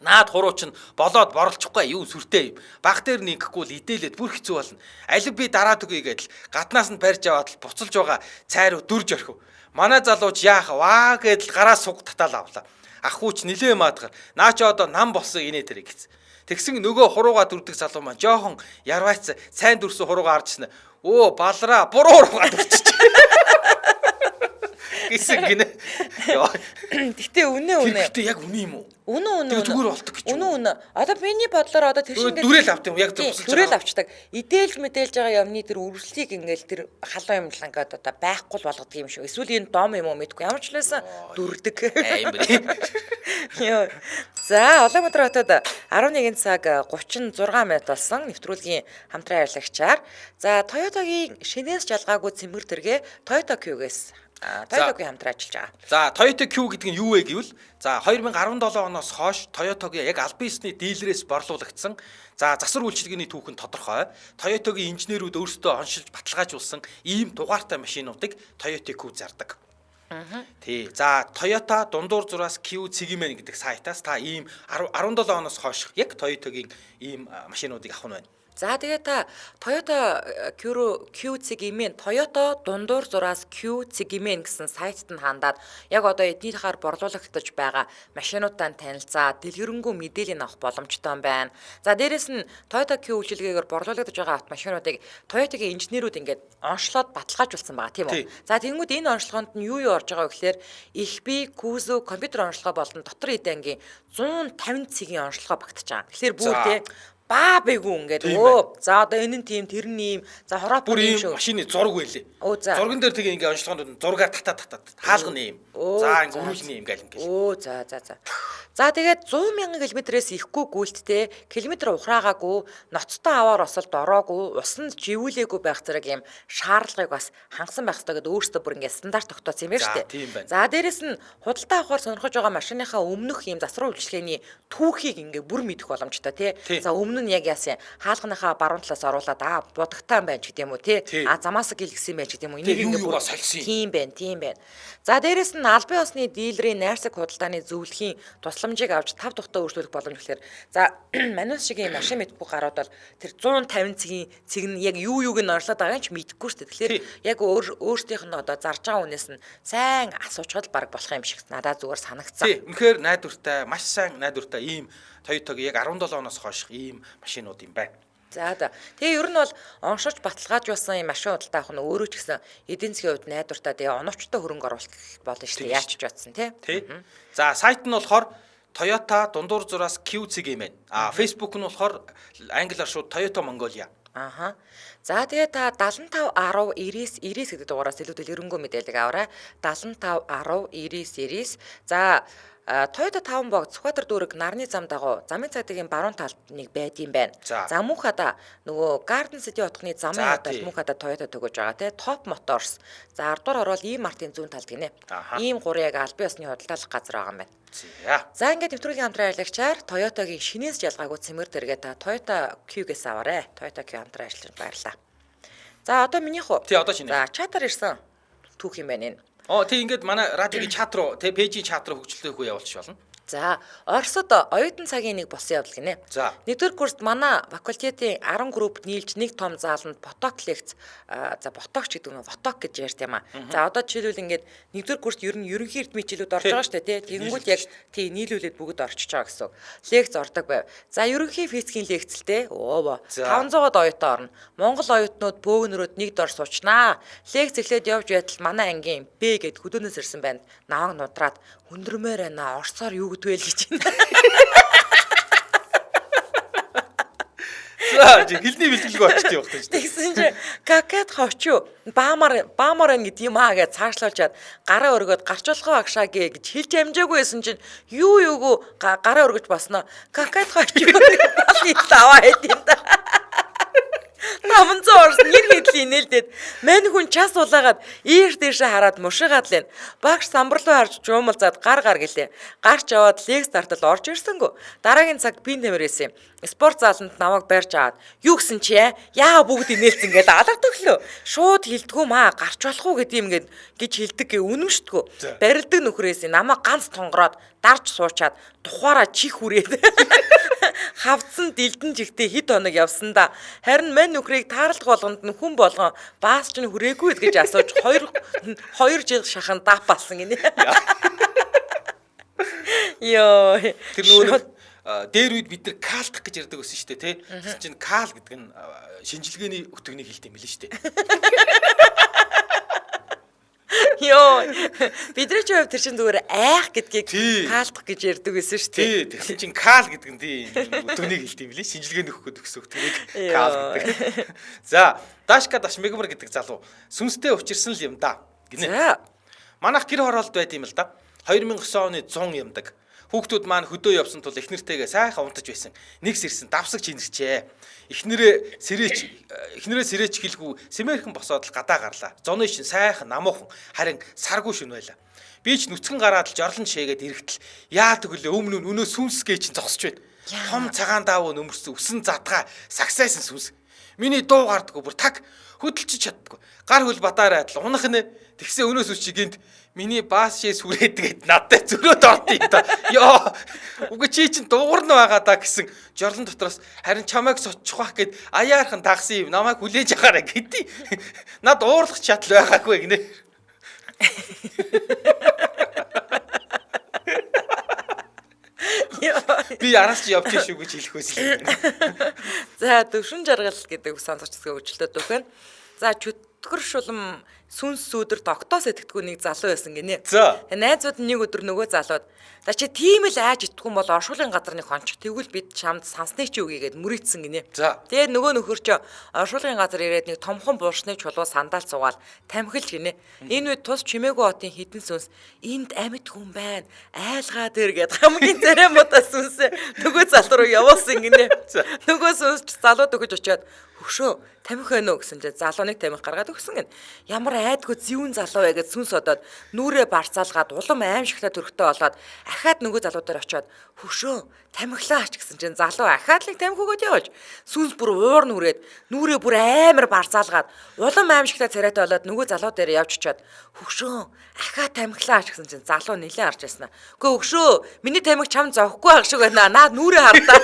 Наад хуруу чинь болоод борлочихгүй юу сүртэй юм. Баг дээр нэгхгүй л идээлээд бүр хэцүү болно. Алив би дараа түгье гэдэл гаднаас нь барьж аваад л буцалж байгаа цайруу дүрж орхив. Манай залууч яах ваа гэдэл гараа суг татаал авлаа. Ахууч нилээ маадгаар наа чи одоо нам болсон инээ тэрэг гэсэн. Тэгсэн нөгөө хуруугаа дүрдэг залуу маань жоохон ярвайц сайн дүрсэн хуруугаа харжсэн. Оо балраа буруу руугаа дүрчих. Гэсэн гинэ. Гэтэ үнэ. Гэтэ яг үнэ юм уу? Үнэ. Зүгээр болдог гэж. Үнэ. Одоо миний бодлоор одоо тэр шингээ дүрэл авт юм яг тусалж байгаа. Дүрэл авчдаг. Идээлж мэдээлж байгаа юмны тэр үргэлжлийг ингээл тэр халуун юмлан ингээд одоо байхгүй л болгодог юм шүү. Эсвэл энэ дом юм уу мэдгүй. Ямар ч лээсэн дүрдэг. Йоо. За Улаанбаатар хотод 11 цаг 36 минут болсон нэвтрүүлгийн хамтран ярилцлагчаар за Toyota-гийн шинээс жалгаагүй цэмгэр тэргээ Toyota Q-гээс Toyota-гийн хамтран ажиллаж байгаа. За Toyota Q гэдэг нь юу вэ гэвэл за 2017 оноос хойш Toyota-гийн яг албан ёсны дилерээс борлуулагдсан за засвар үйлчилгээний түүхэнд тодорхой Toyota-гийн инженерүүд өөрсдөө оншилж баталгаажуулсан ийм дугаартай машинуудыг Toyota Q зардаг. Тий. За Toyota дундуур зураас Q Cigmen гэдэг сайтаас та ийм 17 оноос хойш яг Toyota-гийн ийм машинуудыг авах нь байна. За тэгээ та Toyota Q цэгийн Toyota дундуур зураас Q цэгийн гэсэн сайтад нь хандаад яг одоо эднийхээр борлуулагдаж байгаа машинуудаа танилцаа, дэлгэрэнгүй мэдээлэл авах боломжтой юм байна. За дээрэс нь Toyota Q үйлчилгээгээр борлуулагдаж байгаа автомашинуудыг Toyota-гийн инженерүүд ингээд онцлоод баталгаажуулсан байгаа тийм үү? За тэгэнгүүт энэ онцлогоонд нь юу орж байгаа вэ гэхээр их бие, кузов, компьютер онцлогоо болон дотор эдэнгийн 150 цэгийн онцлогоо багтаж байгаа. Тэгэхээр бүгд баа бэгүү ингээд за одоо энэ нь тийм тэр нь ийм за хороо бүр ийм машины зураг байлээ. Зурган дээр тэгээ ингээ онцлогонд зургаар татаад хаалганы ийм. За ингээ өрүүлний ийм гал ингээ. За тэгээд 100,000 км-ээс ихгүй гүйлттэй километр ухраагаагүй ноцтой аваар осолд ороогүй усанд живүүлээгүй байх зэрэг ийм шаардлагыг бас хангасан байх хэрэгтэй гэдэг өөрөөсөө бүр ингээ стандарт тогтоосон юм байна шүү дээ. За дээрэс нь худалдаа авахар сонирхож байгаа машиныхаа өмнөх ийм засвар үйлчилгээний түүхийг ингээ бүр мэдэх боломжтой тий. За өмнө нь яг яасан хаалганыхаа баруун талаас оруулаад будагтаан байж гэдэг юм уу тий. Замаас гэлгсэн байж гэдэг юм уу. Энийг ингээ бүр солисон. Тийм байна. За дээрэс нь албан ёсны дилерийн найрсаг худалдааны зөвлөхийн тусламжийг авч 5 тухтаа өөрчлөх боломж гэхээр за манус шиг юм машин мэдгүй гарууд бол тэр 150 цэг нь яг юуг нь орлоод байгаа юм ч мэдэхгүй шүү дээ. Тэгэхээр яг өөрсдийнх нь одоо зарж байгаа үнээс нь сайн асуучгал баг болох юм шиг надад зүгээр санагцсан. Тийм. Үнэхээр найдвартай, маш сайн найдвартай ийм Toyota-гийн яг 17 оноос хойш ийм машинууд юм байна. За тэгээ ер нь бол оншиж баталгаажуулсан юм машин худалдаа авах нь өөрөө ч гэсэн эдийн засгийн хувьд найдвартай тэгээ оновчтой хөрөнгө оруулалт болно шүү дээ. Яаж ч бодсон тий. За сайт нь болохоор Toyota дундуур зураас QC юм байна. Facebook нь болохоор англиар шууд Toyota Mongolia. За тэгээ та 75 10 90 90 гэдэг дугаараас илүү дэлгэрэнгүй мэдээлэл аваарай. 75 10 90 90. За Toyota 5 бог Сүхбаатар дүүрэг нарны зам дагуу замын цагдаагийн баруун талд нэг байдсан байна. За мөнхада нөгөө Garden City хотхны замын хадад мөнхада Toyota төгөж байгаа те Top Motors. За ардуур орвол E-Mart-ын зүүн талд гинэ. Ийм гурыг яг албан ёсны худалдаалах газар байгаа юм байна. За ингээд нэвтрүүлгийн хамтран ажиллагчаар Toyota-гийн шинээс жалгаагүй цэмэр дэргээ та Toyota Q-гээс аваарэ. Toyota Q хамтран ажиллаж баярлалаа. За одоо минийх уу? Тий одоо шинэ. За чатаар ирсэн түүх юм байна энэ. Тий ингээд манай радиогийн чат руу пэйжийн чат руу хөгжөлтэй хүү явуулчих болно. За Оросод оюутан цагийн нэг босон явдал гинэ. Нэгдүгээр курст манай факультетийн 10 групп нийлж нэг том зааланд поток лекц потокч гэдэг нь поток гэж ярьт юм аа. За одоо жишээлбэл ингээд нэгдүгээр курст ер нь ерөнхий эрдмийн хичээлүүд орж байгаа шүү дээ тий. Тэгэнгүүт яг тий нийлүүлээд бүгд орчиж байгаа гэсэн. Лекц ордог байв. За ерөнхий физикийн лекцэлтэй 500-аад оюутан орно. Монгол оюутнууд бөөгнөрөөд нэг дор суучнаа. Лекц эхлээд явж байтал манай ангийн Б гэд хөдөөнөөс ирсэн байна. Наваг нудраад хүндрэмээр байна. Орсоор юу гэдвэл гэж байна. За хэлний бэлтгэлгүй очтой явах гэж. Тэгсэн чи какад ховчуу баамар ингэ юм аа гэж цаашлуулчаад гараа өргөд гарчлахаа агшаа гэж хэлж амжаагүй байсан чинь юуг гараа өргөж баснаа какад ховчуу бас аваа хэдийн та. 500 орс нэр хэдлийн нээлдэд мань хүн час улаагаад ийш тийшээ хараад мушигаад лэн багш самбарлуу харж жуумалзаад гар гэлээ. Гарч аваад лекс стартал орж ирсэнгүү. Дараагийн цаг пин тамирээсэн. Спорт заланд намайг барьж аваад юу гсэн чи яа бүгд инээлсэн гэдэг аларт өглөө. Шууд хилдэггүй маа гарч болох уу гэдэм гээд гэж хилдэг үнэмшдэггүй. Барилдаг нөхрөөс намайг ганц тонгороод дарж суучаад тухаараа чих хүрээд хавцсан дэлдэн жигтэй хэд хоног явсан да. Харин мань нөхрийг таарлах болгонд нь хүн болгон баас ч хүрээгүй гэж асууж 2 жил шахан даапалсан гинэ. Йоо. Тэр нөгөө дээр үед бид нар каалтах гэж ярьдаг байсан шүү дээ тий. Тэгсэн чинь каал гэдэг нь шинжилгээний өтгөнийг хэлдэг юм билээ шүү дээ. Йоо. Бидний ч тэр чинь зүгээр айх гэдгийг каалтах гэж ярьдаг байсан шүү дээ. Тий. Тэгсэн чинь каал гэдэг нь тий өтгөнийг хэлдэг юм билээ. Шинжилгээний өгөхөд өгсөн өтгөнийг каал гэдэг. За, Дашка Дашмегмар гэдэг залуу сүнстэй учирсан л юм да гинэ. Манайх гэр хороолт байд юм л да. 2009 оны 100 ямдаг. Хүүхдүүд маань хөдөө явсан тул эхнэртэйгээ сайхан унтаж байсан. Нэгс ирсэн давсагч инэрчээ. Эхнэрээ сэрээч хэлгүй сэмээрхэн босоод л гадаа гарлаа. Зоны шин сайхан намуухан харин саргүй шин байла. Би ч нүцгэн гараад л жорлон шээгээд ирэхтэл яа тэгвэл өмнө нь өнөө сүнсгээ чинь зогсож байна. Том цагаан даавуу нөмөрсөн өсөн задгаа сагсайсан сүнс. Миний дуу гардаггүй бүр таг хөдөлчих чаддаггүй. Гар хөл батаарай адил унах нэ. Тэгсэн өнөөс үчи гинт миний баас шээ сүрээдгээд надад зөрөөд орд юм да. Йоо. Үгүй чи чинь дуугарна байгаа да гэсэн жорлон дотроос харин чамайг соччих واخ гэд аяархан дагсан юм. Намайг хүлээж аваарай гэдий. Над уурлах чадал байгаагүй гинэ. Би араас чи явчих шүү гэж хэлэх байсан. За төвшин жаргал гэдэг сонсогчдгийн хөгжлөлтөд өгөх нь. За чөтгөр шулам сүнс сүудэр тогтоос итгэдэггүй нэг залуу байсан гинэ. За. Найзууд нэг өдөр нөгөө залууд за чи тийм л айж итгэхгүй бол оршуулгын газар нэг хончих тэгвэл бид чамд сансныг чи үгийгээд мөрийдсэн гинэ. За. Тэгээ нөгөө нөхөр чи оршуулгын газар ирээд нэг томхон буушны чулуу сандаал цугаал тамхилж гинэ. Энэ үед тус чимээгүй хотын хідэн сүнс энд амьд хүн байна. Айлгаа дээр гээд хамгийн царамуудаа сүнсээ нөгөө залуу руу явуулсан гинэ. Нөгөө сүнс залууд өгөж очиод хөшөө тамхи байна уу гэсэн чинь залууныг тамхи гаргаад өгсөн гин. Ямар айдгүй зүүн залуу вэ гэж сүнс одоод нүрээ барцаалгаад улам аимшигтай төрхтэй болоод ахаад нөгөө залуудаар очиод хөшөө тамхилаач гэсэн чинь залуу ахаад л тамхи өгөөд явж сүнс бүр уур нүрээд нүрээ бүр амар барцаалгаад улам аимшигтай царайтай болоод нөгөө залуу дээр явж очиод хөшөө ахаад тамхилаач гэсэн чинь залуу нилээ харж яснаа. Үгүй хөшөө миний тамхи чам зовхгүй байх шиг байна. Наад нүрээ хардаа.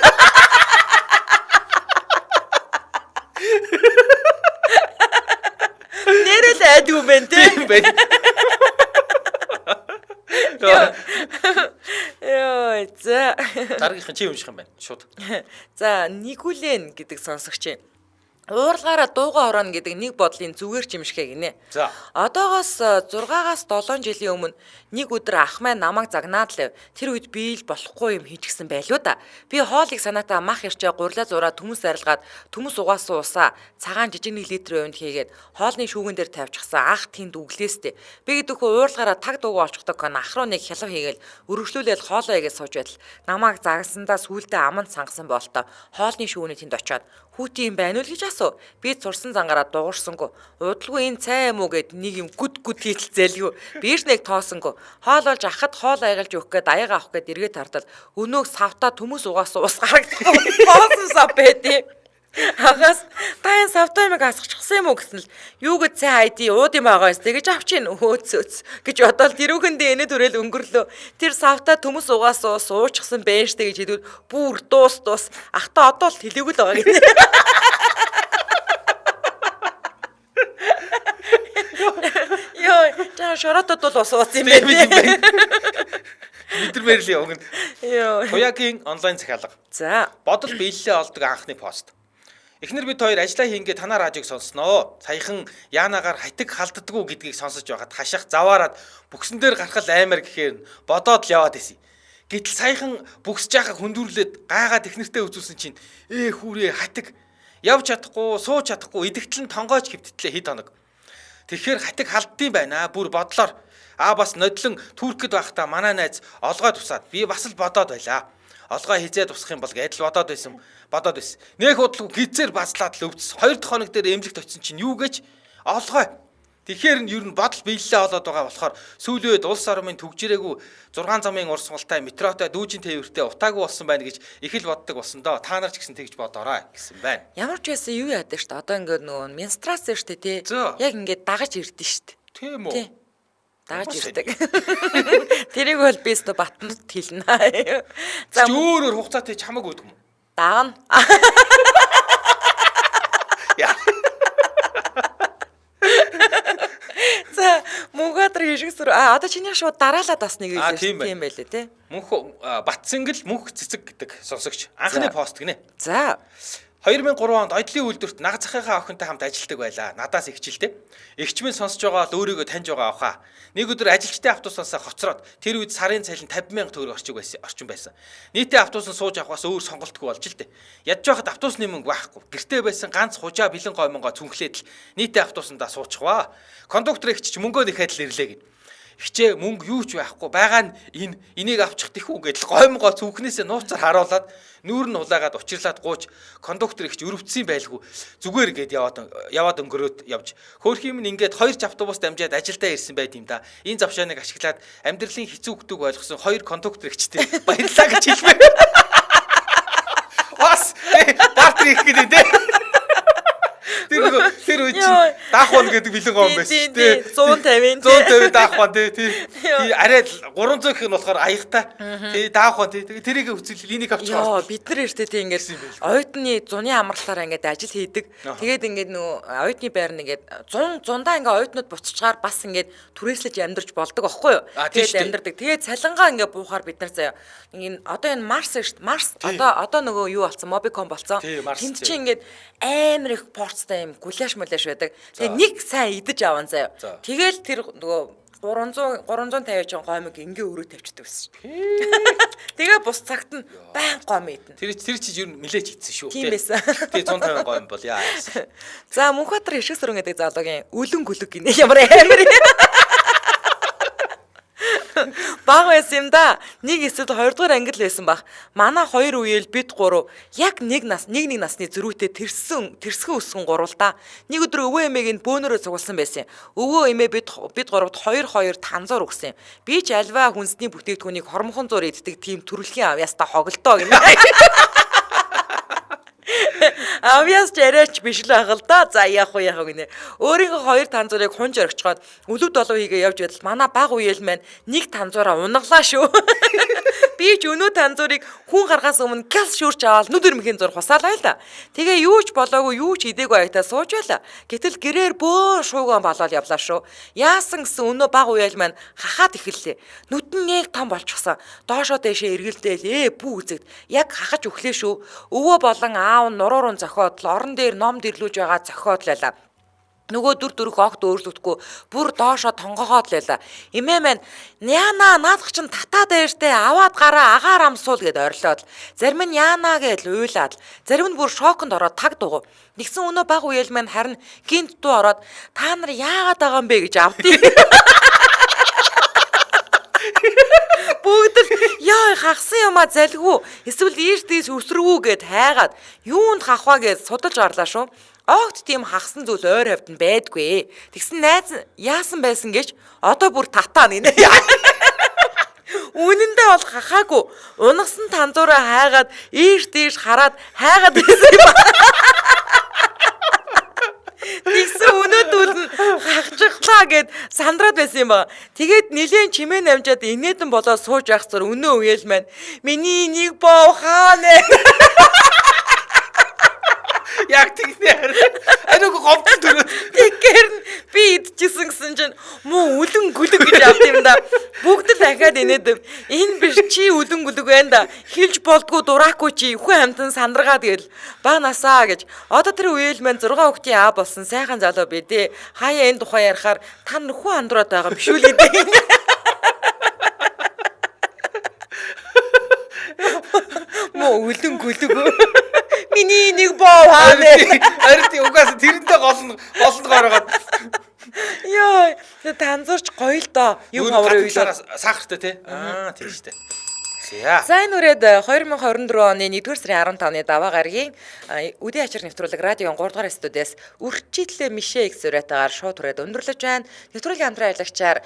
Нэрэл айдгүй мэн тийм байна. Йоо, за. Дараагийнхан чи унших юм байна. Шууд. За, Никулен гэдэг сонсогч. Уурлаараа дууга орооно гэдэг нэг бодлын зүгээр чимшгэ гинэ. За. Одоогоос 6-аас 7 жилийн өмнө нэг өдөр ах маань намайг загнаад лв. Тэр үед би л болохгүй юм хийчихсэн байлуу да. Би хоолыг санаатаа мах ирчээ гурлаа зураа төмөс арилгаад төмөс угаасан усаа цагаан жижиг 1 литрийн унд хийгээд хоолны шүүгэн дээр тавьчихсан ах тэнд үглээстэй. Би гэдэгхүү уурлаараа таг дууга олчихдог кон ах руу нэг хялав хийгээл өргөжлүүлээд хоолоо игээд сууж байтал намайг загсандаа сүулдэ аманд сангасан болтоо хоолны шүүгний тэнд очиод хүүти юм байна уу гэж асуу. Би цурсан зангараа дуурсангүй. Удалгүй энэ цай юм уу гэд нэг юм гүд хийлцээлгүй. Биш нэг тоосонгүй. Хоол болж ахад хоол айгалж өгөх гээд аяга авах гээд эргээд тартал өнөөг савта төмөс угаасан ус гарагдсан. Боосон сав байдیں۔ Хагас тань савта юм асгачихсан юм уу гэсэн л юу гэж цай хайди ууд юм байгаас тэгэж авчин өөцөөц гэж бодоод тэрүүхэндээ энэ төрөл өнгөрлөө. Тэр савта төмөс угаасан ус уучихсан байна штэ гэж хэлвэл бүр дуус ахта одоо л хэлээгүй л байгаа гинэ. Йоо, чаа шоротод бол ус уусан юм байна. Мэдэрмээр л явна. Йоо. Туяагийн онлайн захиалга. За. Бодол биелэлээ олдог анхны пост. Эхнэр бид хоёр ажиллаа хийнгээ танаа радиог сонсноо. Саяхан Яанагаар хатиг халддаггүй гэдгийг сонсож байгаад хаших заваарад бүксэн дээр гарахал аймаар гэхээр бодоод л яваад исэн. Гэтэл саяхан бүксж яхаа хүндүрлээд гайгаад эхнэртэй үзүүлсэн чинь хүүрээ хатиг явж чадахгүй, сууж чадахгүй идэгтлэн тонгоож хөвттлээ хэд хоног. Тэгэхээр хатиг халддсан байна. Бүр бодлоор бас нодлон Туркэд байхдаа манай найз олгой тусаад би бас л бодоод байлаа. Олгой хизээ тусах юм бол гэдэл бодоод байсан. Нэг удалгүй гизээр бацлаад л өвдс. 2 дахь хоног дээр эмнэлэгт очисон чинь юу гэж олгой. Тэгэхээр нь ер нь бодол биелэлээ олоод байгаа болохоор сүүлийн үед улс орны төгжирээгүй 6 замын урсгалтай метротой дүүжин тээвэртэй утаагүй болсон байна гэж их л боддог болсон доо. Та нар ч гэсэн тэгж бодоорой гэсэн байна. Ямар ч байсан юу яадаг штэ. Одоо ингээд нөгөө менстрац штэ тий. Яг ингээд дагаж ирдэ штэ. Тийм үү? Дагаж ирдэг. Тэрийг бол би өстө батнад хэлнэ. За өөрөөр хугацаатай чамаг өгдөг юм. Дагна. За мөнгөдөр хишгсүр одоо чиний шууд дараалаад бас нэг юм тийм байлээ тий. Мөнх Батсингэл мөнх цэцэг гэдэг сонсогч анхны пост гинэ. За 2003 онд Одлын үйлдвэрт наг захынхаа охинтой хамт ажилладаг байлаа. Надаас ихчилтэй. Эгч минь сонсож байгаа л өөрийгөө таньж байгаа авахаа. Нэг өдөр ажилчтай автобусаасаа хоцроод тэр үед сарын цалин 50,000 төгрөг орчин байсан. Нийтээ автобусан сууж авахаас өөр сонголтгүй болж л дээ. Ядж байхад автобусны мөнгө байхгүй. Гэртээ байсан ганц хужаа бэлэн гомонгоо цүнхлээд л нийтээ автобусандаа суучихваа. Кондуктор эгч ч мөнгөө нэхэд л ирлээ гин. Хичээ мөнгө юу ч байхгүй байгаа нь энийг авчих тэхүү гэдэл гоймгоо цүнхнээсээ нууцаар харуулад нүүр нь улаагаад учирлаад гууч кондуктор ихч өрөвдсөн байлгүй зүгээр гээд яваад өнгөрөөд явж хөөрхий минь ингээд 2 автобус дамжаад ажилдаа ирсэн байт юм да. Энэ завшааныг ашиглаад амьдралын хэцүү өгдөг ойлгосон 2 кондуктор ихчтэй баярлалаа гэж хэлмээр. Бас бартер их гэдэг дээ. Тэр Тэр үе чинь даах бон гэдэг бэлэн гом байсан тий. 150 150 даах бон тий. Арай 300 гэх нь болохоор аягтай. Тий даах бон тий. Тэрийг үзэл линик авч байгаа. Бид нар эртээ тий ингээд оюутны зуны амралтаараа ингээд ажил хийдэг. Тэгээд ингээд нөгөө оюутны байр нь ингээд 100-даа ингээд оюутнууд буцчихаар бас ингээд түрээслэж амьдарч болдог байхгүй юу? Тэгээд амьдардаг. Тэгээд цалингаа ингээд буухаар бид нар заяа. Ингээд одоо энэ Марс шүү дээ. Марс одоо нөгөө юу болсон? Mobicom болсон. Тэнд чинь ингээд амар их порцтой юм гуляш муляш байдаг. Тэгээ нэг сайн идэж аван заяа. Тэгэл тэр нөгөө 350 ч гомиг ингээ өрөө тавьчихдаг байсан. Тэгээ бус цагт нь байн гом идэн. Тэр чи ер нь нилээж идсэн шүү. Тийм байсан. Тэгээ 150 гом бол яа. За Мөнхбаатар Ишиг сүрэн гэдэг залуугийн үлэн гүлэг гинэ ямар амар. Баг байсан юм да. Нэг эсвэл 2 дугаар англи байсан баг. Манай 2 үеэл бид 3 яг нэг насны зөрүүтэй тэрсгэн өсгөн гурвал та. Нэг өдөр өвөө эмээг нь бөөнөрөө цугулсан байсан. Өвөө эмээ бид 3-т 2 танзуур өгсөн. Би ч альва хүнсний бүтээгдэхүүнийг хормхон зур иддэг тийм төрөлхийн авьяастаа хоголдоо гэнэ. Авьяас ч арайч биш л ахал да. За яах вэ гинэ. Өөрийнхөө 2 танзуурыг хунж орхичоод өлөв долоо хийгээ явж байтал манай баг үеэл маань нэг танзуураа унаглаа шүү. Би ч өнөө танзуурыг хүн гаргаас өмнө газ шүүрч аваад нүд өрмөхийн зур хусаалаа л да. Тэгээ юу ч болоогүй юу ч идээгүй аятаа сууж байла. Гэтэл гэрээр бөөн шууган болоод явлаа шүү. Яасан гэсэн өнөө баг үеэл маань хахаад эхэллээ. Нүд нь нэг том болчихсон. Доошоо дэшээ эргэлдээл бүү үзэгд яг хахаж өглөө шүү. Өвөө болон аав нь нуруурын зохиод орон дээр ном дэрлүүж байгаа зохиод лайлаа. Нөгөө дөрөх огт өөрлөгдөхгүй бүр доошоо тонгогоод лайла. Эмээ маань яана наадах чинь татаад байртэй аваад гараа агаар амсуул гэд орилоод зарим нь яана гэж уйлаад зарим нь бүр шоконд ороод таг дугу. Нэгсэн өнөө баг үеэл маань харин гинт дуу ороод та нар яагаад байгаа юм бэ гэж авдیں۔ Бүгд л яа хагсан юмаа залгуу эсвэл ийш өсрөвүү гэд хайгаад юунд хахваа гэж судалж гарлаа шүү. Огт тийм хагсан зүйл ойр хавьд нь байдгүй. Тэгсэн найз яасан байсан гэж одоо бүр татаа нэ. Үнэндээ бол хахаагүй. Унагсан танзуураа хайгаад ийш тийш хараад хайгаад байсан юм. Тэгсэн өнөөдөр нь хахчихлаа гэд сандраад байсан юм ба. Тэгээд нилээн чимээ намжаад инээдэн болоод сууж явах зур өнөө үеэл маань миний нэг боо хаана. Яг тэгнэ. Ариуг говтон төрөө. Тэгэхээр би идчихсэн гэсэн чинь муу үлэн гүлэг гэж авд юм да. Бүгд л дахиад инээдэв. Энэ биш чи үлэн гүлэг байна да. Хилж болдгоо дураагүй чи өвхөн амтан сандраад гээл. Ба насаа гэж. Одоо тэр үеэл маань 6 хүүхдийн аа болсон сайхан залуу бидээ. Хаяа энэ тухай ярихаар та нөхөн андраад байгаа биш үү лээ. Муу үлэн гүлэг. Миний нэг боо хаана. Арти угаас тэрнтэй голонд гаргаад. Яа, танзуурч гоё л доо. Юу хаврын үйлээр сахартай тий. Тийм шүү дээ. За энэ үрээд 2024 оны 1-р сарын 15-ны даваа гарагийн үдийн ачаар нэвтрүүлэг радиогийн 3 дугаар студиэс үрчитлээ Мишэ X уриатаагаар шууд түрээд өндөрлөж байна. Нэвтрүүлгийн хамтран аялагчаар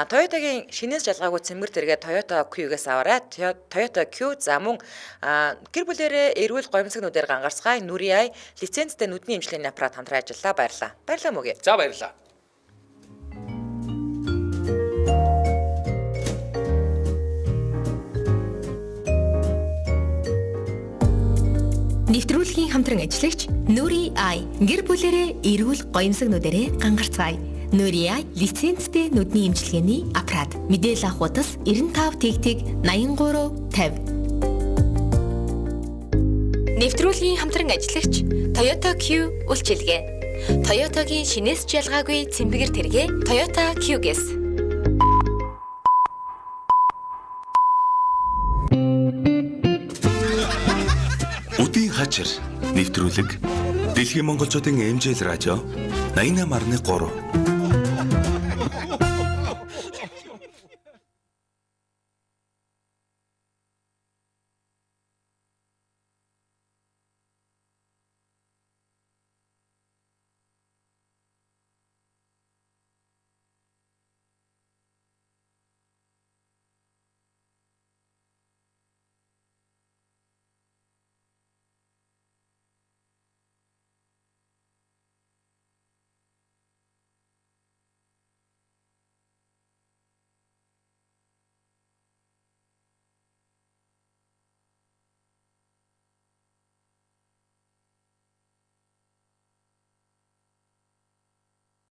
Toyota-гийн шинээс жалгаагүй цэмгэр зэрэг Toyota Q-гээс аваарай. Toyota Q за мөн гэр бүлэрээ эрүүл гоёмсгнуудаар гангарцгаая. Нүрийн ай лицензтэй нүдний эмчилгээний аппарат хамтран ажиллаа. Баярлалаа. Баярлалаа мөгий. За баярлалаа. Нэвтрүүлгийн хамтран ажиллагч Нүрийн ай гэр бүлэрээ эрүүл гоёмсгнуудаараа гангарцгаая. Нүрийн ай лицензтэй нүдний эмчилгээний аппарат. Мэдээлэл авах утас 95 тэгтэг 83 50. Нэвтрүүлгийн хамтран ажиллагч Toyota Q үйлчилгээ. Toyota-гийн шинээс жалгаагүй цэмбэгэр тэргээ Toyota Q-гээс. Үдийн хачир нэвтрүүлэг Дэлхийн монголчуудын эмжил радио 88.3